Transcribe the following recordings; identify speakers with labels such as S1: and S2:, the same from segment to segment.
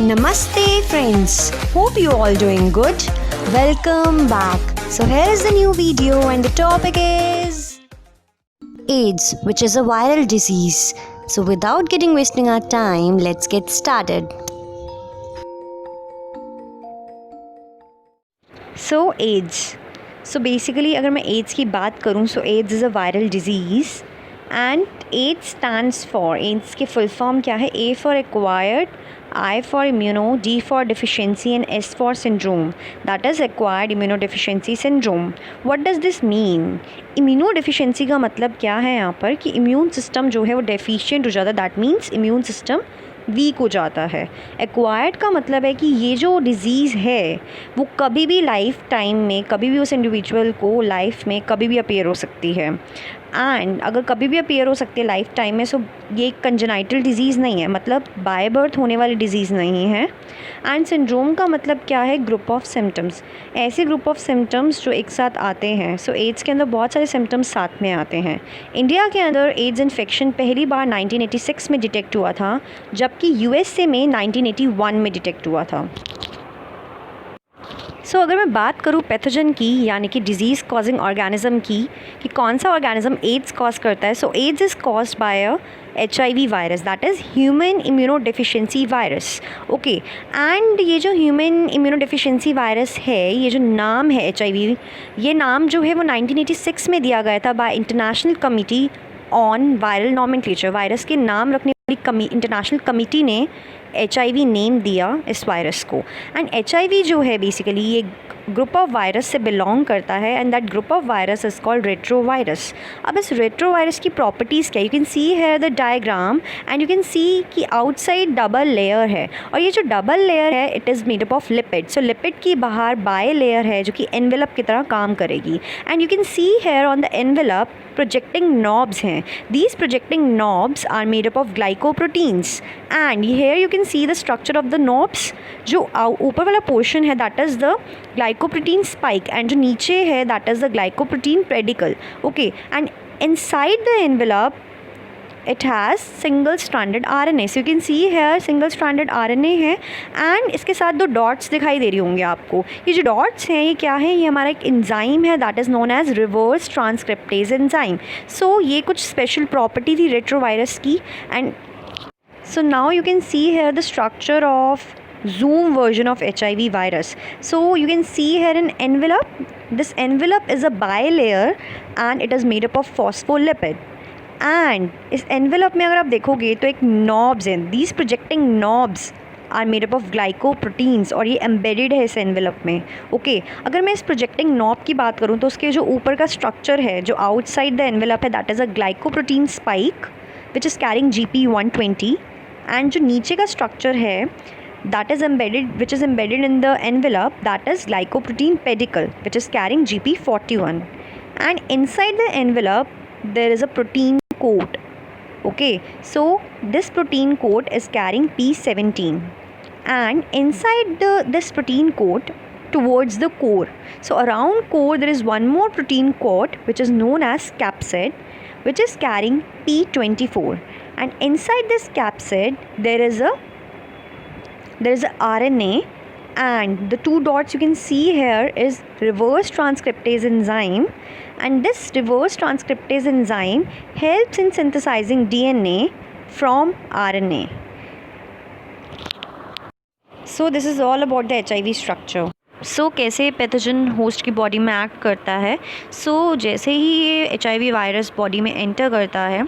S1: Namaste friends, hope you all doing good. Welcome back. So here is the new video and the topic is AIDS, which is a viral disease. So without wasting our time, let's get started. So AIDS. So basically अगर मैं AIDS की बात करूँ, so AIDS is a viral disease and AIDS stands for, AIDS की full form क्या है? A for acquired, I for immuno, D for deficiency and S for syndrome. That is acquired immunodeficiency syndrome. What does this mean? Immunodeficiency का मतलब क्या है यहाँ पर कि immune system जो है वो deficient हो जाता है. That means immune system weak हो जाता है. एक्वायर्ड का मतलब है कि ये जो डिज़ीज़ है वो कभी भी लाइफ टाइम में, कभी भी उस इंडिविजुअल को लाइफ में कभी भी अपीयर हो सकती है. एंड अगर कभी भी अपीयर हो सकती है लाइफ टाइम में, सो ये कंजेनाइटल डिज़ीज़ नहीं है, मतलब बाय बर्थ होने वाली डिज़ीज़ नहीं है. एंड सिंड्रोम का मतलब क्या है? ग्रुप ऑफ सिम्टम्स, ऐसे ग्रुप ऑफ सिम्टम्स जो एक साथ आते हैं. सो एड्स के अंदर बहुत सारे सिम्टम्स साथ में आते हैं. इंडिया के अंदर एड्स इन्फेक्शन पहली बार 1986 में डिटेक्ट हुआ था, जबकि यूएसए में 1981 में डिटेक्ट हुआ था. सो अगर मैं बात करूँ पैथोजन की, यानी कि डिजीज़ कॉजिंग ऑर्गेनिज्म की, कि कौन सा ऑर्गेनिज्म एड्स कॉज करता है. So AIDS is caused by a HIV virus, that is human immunodeficiency virus. Okay, and ये जो ह्यूमन इम्यूनोडेफिशिएंसी वायरस है, ये जो नाम है HIV, ये नाम जो है वो 1986 में दिया गया था bye international committee on viral nomenclature. Virus के नाम रखने वाली इंटरनेशनल कमिटी ने HIV नेम दिया इस वायरस को. एंड HIV जो है बेसिकली ये ग्रुप ऑफ वायरस से बिलोंग करता है and that group of virus is called retro virus. अब इस रेट्रो वायरस की प्रॉपर्टीज़ क्या? यू कैन सी है the diagram and you can सी कि आउटसाइड डबल लेयर है, और ये जो डबल लेयर है it is made up of lipid. So lipid की बाहर बाय लेयर है जो कि एनवेलप की तरह काम करेगी. And you can see here on the envelope projecting knobs हैं. These projecting knobs are made up of glycoproteins and here you can see the structure of the knobs. जो ऊपर वाला portion है that is the glycoprotein spike and जो नीचे है that is the glycoprotein pedicle. Okay, and inside the envelope it has single stranded RNA. So you can see here single stranded RNA है and इसके साथ दो dots दिखाई दे रही होंगे आपको. ये जो डॉट्स हैं ये क्या है? ये हमारा एक एंजाइम है that is known as reverse transcriptase enzyme. So ये कुछ स्पेशल प्रॉपर्टी थी रेट्रोवायरस की. And so now you can see here the structure of Zoom version of HIV virus. So you can see here an envelope. This envelope is a bilayer and it is made up of phospholipid. And इस envelope में अगर आप देखोगे तो एक knobs हैं. These projecting knobs are made up of glycoproteins और ये एम्बेडेड है इस एनवेलप में. ओके, अगर मैं इस प्रोजेक्टिंग नॉब की बात करूँ तो उसके जो ऊपर का स्ट्रक्चर है जो आउटसाइड द एनवेलप है that is a glycoprotein spike which is carrying GP120 and जो नीचे का स्ट्रक्चर है that is embedded in the envelope that is glycoprotein pedicle which is carrying GP41 and inside the envelope there is a protein coat. Okay, so this protein coat is carrying P17 and inside this protein coat towards the core, so around core there is one more protein coat which is known as capsid which is carrying P24 and inside this capsid there is a RNA and the two dots you can see here is reverse transcriptase enzyme and this reverse transcriptase enzyme helps in synthesizing DNA from RNA. So this is all about the HIV structure. सो कैसे pathogen host की body में act करता है. सो जैसे ही ये HIV virus body में enter करता है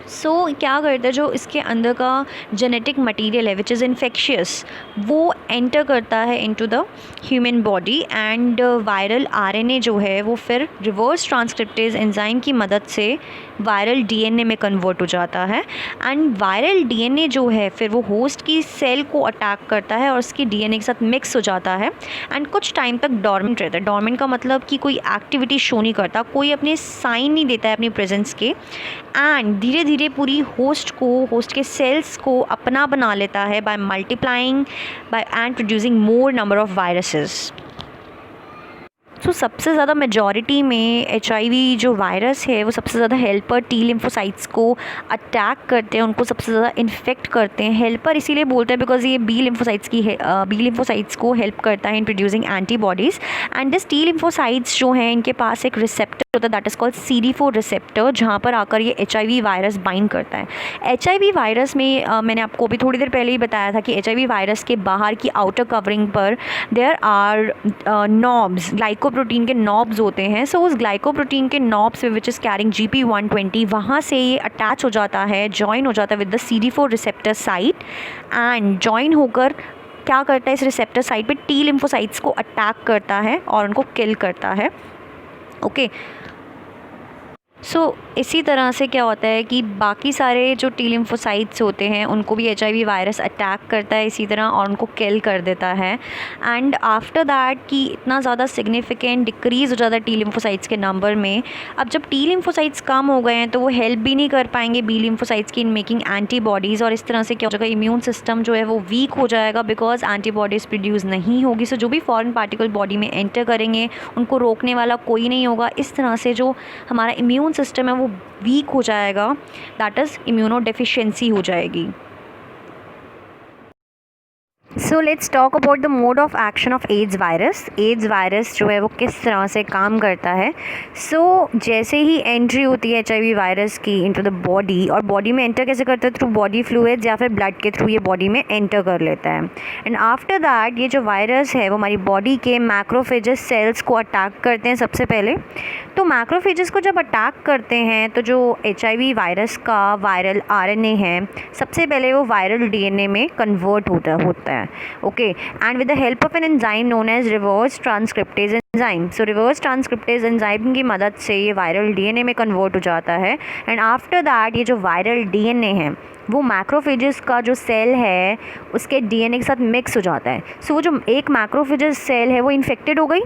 S1: सो क्या करता है, जो इसके अंदर का जेनेटिक मटेरियल है विच इज़ इन्फेक्शियस वो एंटर करता है into the human body and viral RNA जो है वो फिर रिवर्स ट्रांसक्रिप्टेज एंजाइम की मदद से वायरल DNA में कन्वर्ट हो जाता है. एंड वायरल DNA जो है फिर वो होस्ट की सेल को अटैक करता है और उसकी DNA के साथ मिक्स हो जाता है एंड कुछ टाइम तक डॉर्मेंट रहता है. डॉर्मेंट का मतलब कि कोई एक्टिविटी शो नहीं करता, कोई अपने साइन नहीं देता है अपनी प्रेजेंस के. एंड धीरे धीरे पूरी होस्ट के सेल्स को अपना बना लेता है by multiplying by and producing more number of viruses. So सबसे ज़्यादा मेजॉरिटी में HIV जो वायरस है वो सबसे ज़्यादा हेल्पर टी लिम्फोसाइट्स को अटैक करते हैं, उनको सबसे ज़्यादा इन्फेक्ट करते हैं। हेल्पर इसीलिए बोलते हैं बिकॉज ये बी लिम्फोसाइट्स को हेल्प करता है in producing antibodies. And this T lymphocytes जो हैं इनके पास एक रिसेप्टर होता है that is called CD4 receptor, जहाँ पर आकर ये HIV वायरस बाइंड करता है। HIV वायरस में मैंने आपको भी थोड़ी देर पहले ही बताया था कि HIV वायरस के बाहर की आउटर कवरिंग पर देयर आर नॉब्स, ग्लाइकोप्रोटीन के नॉब्स होते हैं। सो उस ग्लाइकोप्रोटीन के knobs which is carrying GP120, वहाँ से ये अटैच हो जाता है, जॉइन हो जाता है with the CD4 receptor site, and join होकर क्या करता है इस रिसेप्टर साइट पे टी लिम्फोसाइट्स को अटैक करता है और उनको किल करता है। ओके सो इसी तरह से क्या होता है कि बाकी सारे जो टी लिम्फोसाइट्स होते हैं उनको भी HIV वायरस अटैक करता है इसी तरह और उनको किल कर देता है। एंड आफ्टर दैट कि इतना ज़्यादा सिग्निफिकेंट डिक्रीज़ हो जाता है टी लिम्फोसाइट्स के नंबर में। अब जब टी लिम्फोसाइट्स कम हो गए हैं तो वो हेल्प भी नहीं कर पाएंगे बी लिम्फोसाइट्स की इन मेकिंग एंटीबॉडीज़, और इस तरह से क्या हो जाएगा, इम्यून सिस्टम जो है वो वीक हो जाएगा बिकॉज एंटीबॉडीज़ प्रोड्यूस नहीं होगी। सो जो भी फॉरेन पार्टिकल बॉडी में एंटर करेंगे उनको रोकने वाला कोई नहीं होगा। इस तरह से जो हमारा इम्यून सिस्टम है वो वीक हो जाएगा, दैट इज़ इम्यूनो डेफिशिएंसी हो जाएगी। So let's talk about the mode of action of AIDS virus. AIDS virus जो है वो किस तरह से काम करता है। जैसे ही एंट्री होती है HIV वायरस की इनटू द बॉडी, और बॉडी में एंटर कैसे करता है, थ्रू बॉडी फ्लूइड्स या फिर ब्लड के थ्रू ये बॉडी में एंटर कर लेता है। एंड आफ्टर दैट ये जो वायरस है वो हमारी बॉडी के मैक्रोफेजेस सेल्स को अटैक करते हैं सबसे पहले। तो मैक्रोफेजेस को जब अटैक करते हैं तो जो HIV वायरस का वायरल RNA है सबसे पहले वो वायरल DNA में कन्वर्ट होता है। Okay, and with the help of an enzyme known as reverse transcriptase enzyme. So reverse transcriptase enzyme की मदद से ये वायरल DNA में कन्वर्ट हो जाता है। एंड आफ्टर दैट ये जो वायरल DNA है वो मैक्रोफेजेस का जो सेल है उसके DNA के साथ मिक्स हो जाता है। वो जो एक मैक्रोफेजेस सेल है वो इन्फेक्टेड हो गई।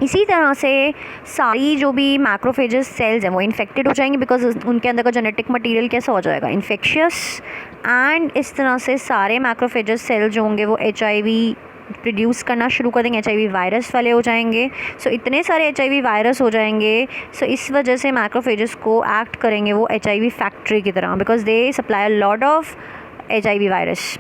S1: इसी तरह से सारी जो भी मैक्रोफेजेस सेल्स हैं वो इन्फेक्टेड हो जाएंगी बिकॉज उनके अंदर का जेनेटिक मटेरियल कैसा हो जाएगा, इन्फेक्शियस। एंड इस तरह से सारे मैक्रोफेजेस सेल्स जो होंगे वो HIV प्रोड्यूस करना शुरू कर देंगे, HIV वायरस वाले हो जाएंगे। इतने सारे HIV वायरस हो जाएंगे। इस वजह से मैक्रोफेजेस को एक्ट करेंगे वो HIV फैक्ट्री की तरह because they supply a lot of HIV virus.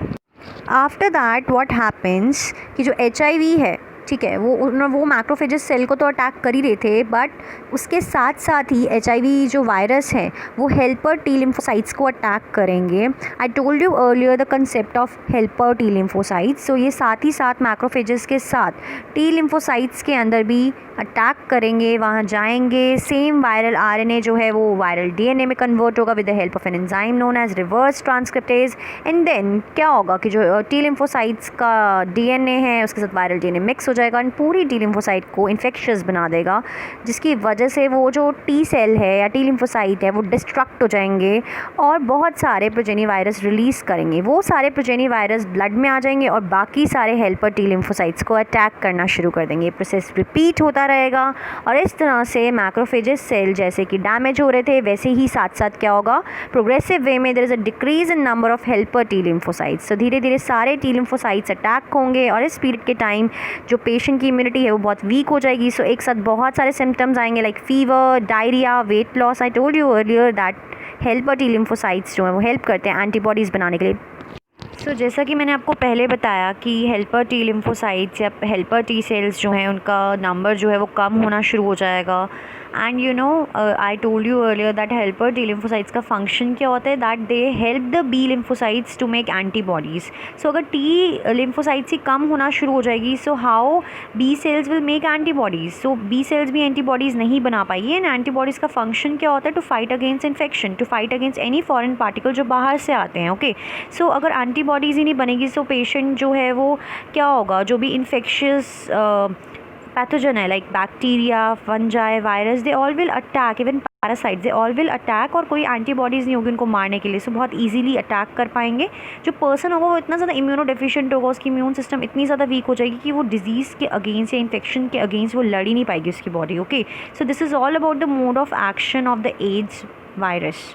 S1: After that what happens कि जो HIV है, ठीक है, वो मैक्रोफेजेस सेल को तो अटैक कर ही रहे थे, बट उसके साथ साथ ही HIV जो वायरस है वो हेल्पर टी लिम्फोसाइट्स को अटैक करेंगे। आई told you earlier the concept of helper T lymphocytes. ये साथ ही साथ मैक्रोफेजेस के साथ टी लिम्फोसाइट्स के अंदर भी अटैक करेंगे, वहाँ जाएंगे। सेम वायरल RNA जो है वो वायरल DNA में कन्वर्ट होगा with the help of an enzyme known as reverse transcriptase. And then क्या होगा कि जो टी लिम्फोसाइट्स का DNA है उसके साथ वायरल DNA मिक्स हो जाएगा एंड पूरी टी लिम्फोसाइट को इन्फेक्शियस बना देगा, जिसकी वजह से वो जो टी सेल है या टी लिम्फोसाइट है वो डिस्ट्रक्ट हो जाएंगे और बहुत सारे प्रोजेनी वायरस रिलीज़ करेंगे। वो सारे प्रोजेनी वायरस ब्लड में आ जाएंगे और बाकी सारे हेल्पर टी लिम्फोसाइट्स को अटैक करना शुरू कर देंगे। ये प्रोसेस रिपीट होता रहेगा और इस तरह से मैक्रोफेजेस सेल जैसे कि डैमेज हो रहे थे वैसे ही साथ साथ क्या होगा, प्रोग्रेसिव वे में there is a decrease in number of helper T lymphocytes. धीरे धीरे सारे टी लिम्फोसाइट्स अटैक होंगे और इस पीरियड के टाइम जो पेशेंट की इम्यूनिटी है वो बहुत वीक हो जाएगी। एक साथ बहुत सारे सिम्टम्स आएंगे like fever, diarrhoea, weight loss. I told you earlier that helper T lymphocytes जो है वो हेल्प करते हैं एंटीबॉडीज़ बनाने के लिए। जैसा कि मैंने आपको पहले बताया कि हेल्पर टी लिम्फोसाइट्स या हेल्पर टी सेल्स जो हैं उनका नंबर जो है वो कम होना शुरू हो जाएगा। And you know I told you earlier that helper T lymphocytes का फंक्शन क्या होता है, that they help the B lymphocytes to make antibodies. अगर टी लिम्फोसाइट्स ही कम होना शुरू हो जाएगी how B cells will make antibodies. B cells भी एंटीबॉडीज़ नहीं बना पाएगी। एंड एंटीबॉडीज़ का फंक्शन क्या होता है, to fight against infection, to fight against any foreign particle जो बाहर से आते हैं। ओके, अगर एंटीबॉडीज़ ही नहीं बनेगी पेशेंट जो है वो क्या होगा, जो भी इन्फेक्शियस पैथोजन है like bacteria, fungi, virus, they all will attack, even parasites, they all will attack और कोई एंटीबॉडीज़ नहीं होगी उनको मारने के लिए। बहुत ईजीली अटैक कर पाएंगे। जो पर्सन होगा वो इतना ज़्यादा इम्यूनो डेफिशिएंट होगा, उसकी इम्यून सिस्टम इतनी ज़्यादा वीक हो जाएगी कि वो डिजीज़ के अगेंस्ट या इन्फेक्शन के अगेंस्ट वो लड़ ही नहीं पाएगी उसकी body. Okay, this is all about the mode of action of the AIDS virus.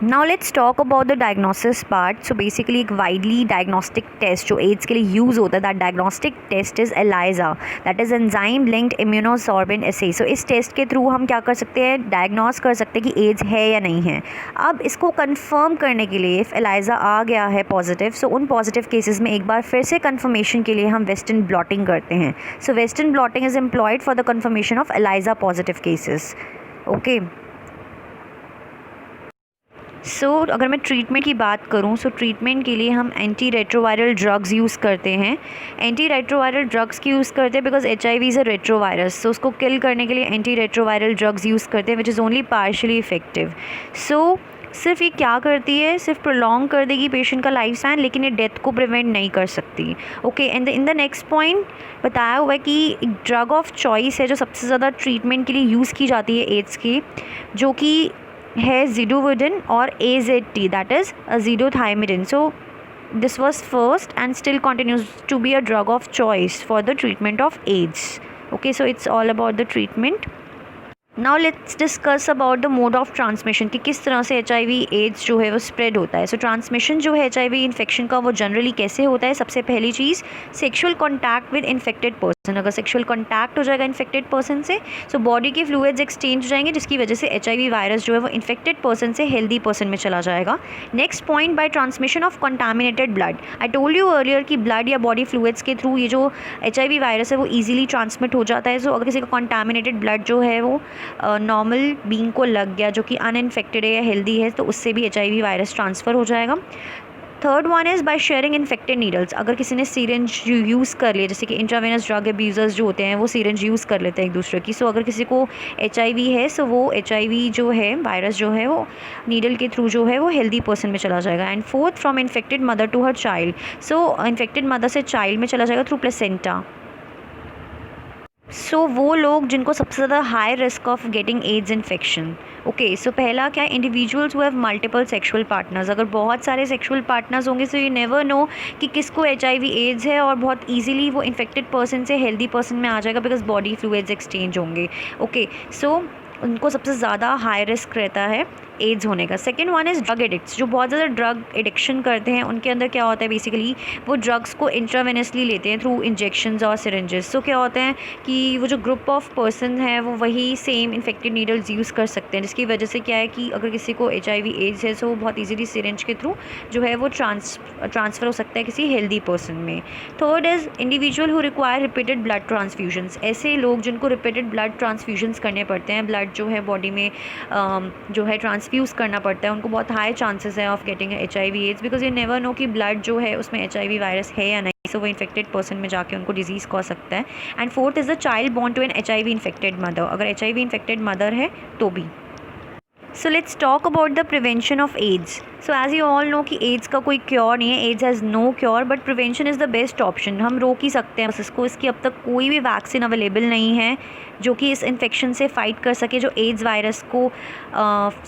S1: Now let's talk about the diagnosis part. So basically एक वाइडली डायग्नोस्टिक टेस्ट जो एड्स के लिए यूज़ होता है, that diagnostic test is ELISA, that is enzyme linked immunosorbent assay. So इस test के through हम क्या कर सकते हैं, डायग्नोस कर सकते हैं कि एड्स है या नहीं है. अब इसको कन्फर्म करने के लिए इफ़ एलाइजा आ गया है पॉजिटिव, सो उन पॉजिटिव केसेस में एक बार फिर से कन्फर्मेशन के लिए हम वेस्टर्न ब्लॉटिंग करते हैं. So western blotting is employed for the confirmation of ELISA positive cases. Okay, so अगर मैं ट्रीटमेंट की बात करूं, सो ट्रीटमेंट के लिए हम एंटी रेट्रोवायरल ड्रग्स यूज़ करते हैं. एंटी रेट्रोवायरल ड्रग्स की यूज़ करते हैं because HIV is a retrovirus. So उसको किल करने के लिए एंटी रेट्रोवायरल ड्रग्स यूज़ करते हैं which is only partially effective. So सिर्फ ये क्या करती है, सिर्फ प्रोलॉन्ग कर देगी पेशेंट का लाइफ स्पैन, लेकिन ये डेथ को प्रिवेंट नहीं कर सकती. Okay, and in the next point बताया हुआ है कि ड्रग ऑफ चॉइस है जो सबसे ज़्यादा ट्रीटमेंट के लिए यूज़ की जाती है एड्स की, जो कि है ज़िडोविडिन और AZT, that is azithromycin. So this was first and still continues to be a drug of choice for the treatment of AIDS. Okay, so it's all about the treatment. Now let's discuss about the mode of transmission, कि किस तरह से HIV ads जो है वो spread होता है. सो transmission जो है HIV इन्फेक्शन का वो जनरली कैसे होता है. सबसे पहली चीज़, sexual contact with infected person. अगर सेक्शुअल कॉन्टैक्ट हो जाएगा इन्फेक्टेड पर्सन से, सो बॉडी के फ्लूइड्स एक्सचेंज हो जाएंगे, जिसकी वजह से HIV वायरस जो है वो इन्फेक्टेड पर्सन से हेल्दी पर्सन में चला जाएगा. Next point, by transmission of contaminated blood. I told you earlier कि ब्लड या बॉडी फ्लूइड्स के थ्रू ये जो HIV वायरस है वो ईजिली ट्रांसमिट हो जाता है. सो अगर किसी का कंटामिनेटेड ब्लड जो है वो नॉर्मल बीइंग को लग गया जो कि अनइन्फेक्टेड है या हेल्दी है, तो उससे भी HIV वायरस ट्रांसफ़र हो जाएगा. Third one is by sharing infected needles. अगर किसी ने सीरेंज यूज़ कर लिया, जैसे कि इंट्रावेनस ड्रग अब्यूज़र्स जो होते हैं वो सीरेंज यूज़ कर लेते हैं एक दूसरे की. सो अगर किसी को HIV है, सो वो HIV जो है वायरस जो है वो नीडल के थ्रू जो है वो हेल्दी पर्सन में चला जाएगा. And fourth, from infected mother to her child. So infected mother से चाइल्ड में चला जाएगा थ्रू प्लेसेंटा. सो वो लोग जिनको सबसे ज़्यादा high risk of getting AIDS infection. Okay, so पहला क्या, individuals who have multiple sexual partners. अगर बहुत सारे सेक्सुअल पार्टनर्स होंगे, सो यू नेवर नो कि किसको HIV एड्स है, और बहुत इजीली वो इन्फेक्टेड पर्सन से हेल्दी पर्सन में आ जाएगा बिकॉज बॉडी फ्लूइड्स एक्सचेंज होंगे. ओके, सो उनको सबसे ज़्यादा हाई रिस्क रहता है एड्स होने का. Second one is drug addicts. जो बहुत ज़्यादा ड्रग एडिक्शन करते हैं, उनके अंदर क्या होता है, बेसिकली वो ड्रग्स को इंट्रावेनसली लेते हैं थ्रू इंजेक्शंस और सिरिंजेस. सो क्या होता है कि वो जो ग्रुप ऑफ पर्सन है वो वही सेम इन्फेक्टेड नीडल्स यूज़ कर सकते हैं, जिसकी वजह से क्या है कि अगर किसी को HIV एड्स है, सो वो बहुत ईजिली सिरिंज के थ्रू जो है वो ट्रांसफ़र हो सकता है किसी हेल्दी पर्सन में. Third is individual who require repeated blood transfusions. ऐसे लोग जिनको रिपीटेड ब्लड ट्रांसफ्यूजन्स करने पड़ते हैं, ब्लड जो है बॉडी में जो है ट्रांसफ्यूज़ करना पड़ता है, उनको बहुत हाई चांसेस है of getting HIV AIDS, because you never know कि ब्लड जो है उसमें HIV वायरस है या नहीं. सो वो इन्फेक्टेड पर्सन में जाके उनको डिजीज़ कॉज सकता है. And fourth is the child born to an HIV infected mother. अगर HIV इन्फेक्टेड मदर है तो भी. So let's talk about the prevention of AIDS. So as you all know कि AIDS का कोई क्योर नहीं है, AIDS has no cure, but prevention is the best option. हम रोक ही सकते हैं बस इसको. इसकी अब तक कोई भी वैक्सीन अवेलेबल नहीं है जो कि इस इन्फेक्शन से फ़ाइट कर सके, जो एड्स वायरस को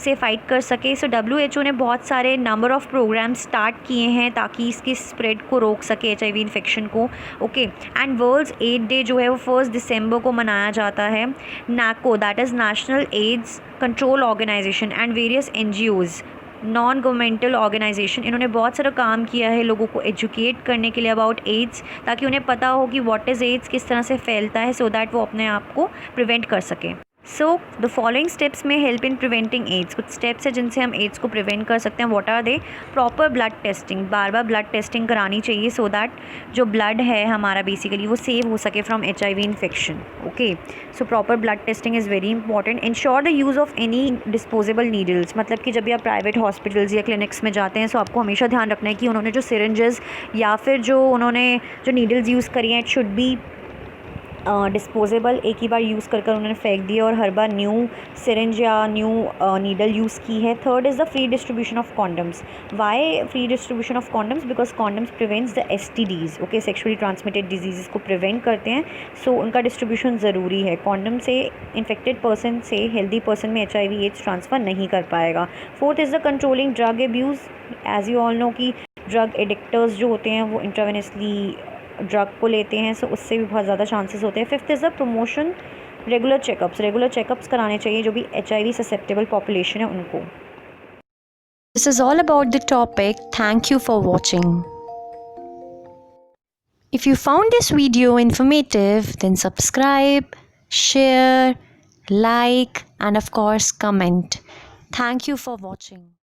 S1: से फ़ाइट कर सके. सो WHO ने बहुत सारे नंबर ऑफ़ प्रोग्राम स्टार्ट किए हैं ताकि इसकी स्प्रेड को रोक सके, HIV इन्फेक्शन को. Okay, and world's AIDS day जो है वो 1 दिसंबर को मनाया जाता है. NACO, that is national AIDS control organisation, and various NGOs, non governmental organisation, इन्होंने बहुत सारा काम किया है लोगों को एजुकेट करने के लिए अबाउट एड्स, ताकि उन्हें पता हो कि व्हाट इज़ एड्स, किस तरह से फैलता है, सो दैट वो अपने आप को प्रिवेंट कर सकें. सो द फॉलोइंग स्टेप्स में हेल्प इन प्रिवेंटिंग एड्स. कुछ स्टेप्स है जिनसे हम एड्स को प्रिवेंट कर सकते हैं. What are they? Proper blood testing. बार बार ब्लड टेस्टिंग करानी चाहिए सो दैट जो ब्लड है हमारा बेसिकली वो सेव हो सके from HIV infection. Okay, so proper blood testing is very important. Ensure the use of any disposable needles. मतलब कि जब भी आप प्राइवेट हॉस्पिटल्स या क्लिनिक्स में जाते हैं, सो आपको हमेशा ध्यान रखना है कि उन्होंने जो सिरिंजेस या फिर जो उन्होंने जो नीडल्स यूज़ करी हैं, इट शुड बी डिस्पोजेबल. एक ही बार यूज़ कर उन्होंने फेंक दिया और हर बार न्यू सिरिंज या न्यू नीडल यूज़ की है. Third is the free distribution of condoms. Why free distribution of condoms? Because condoms prevents the STDs. Okay, sexually transmitted disease को प्रिवेंट करते हैं, सो उनका डिस्ट्रीब्यूशन ज़रूरी है. कॉन्डम से इन्फेक्टेड पर्सन से हेल्दी पर्सन में HIV एड्स ट्रांसफ़र नहीं कर पाएगा. Fourth is the controlling drug abuse. As you all know कि ड्रग एडिक्टर्स जो होते हैं वो इंट्रावेनसली ड्रग को लेते हैं, सो उससे भी बहुत ज़्यादा चांसेस होते हैं. Fifth is the promotion regular checkups. Regular checkups कराने चाहिए जो भी HIV ससेप्टेबल पॉपुलेशन है उनको. This is all about the topic. Thank you for watching. If you found this video informative, then subscribe, share, like, and of course comment. Thank you for watching.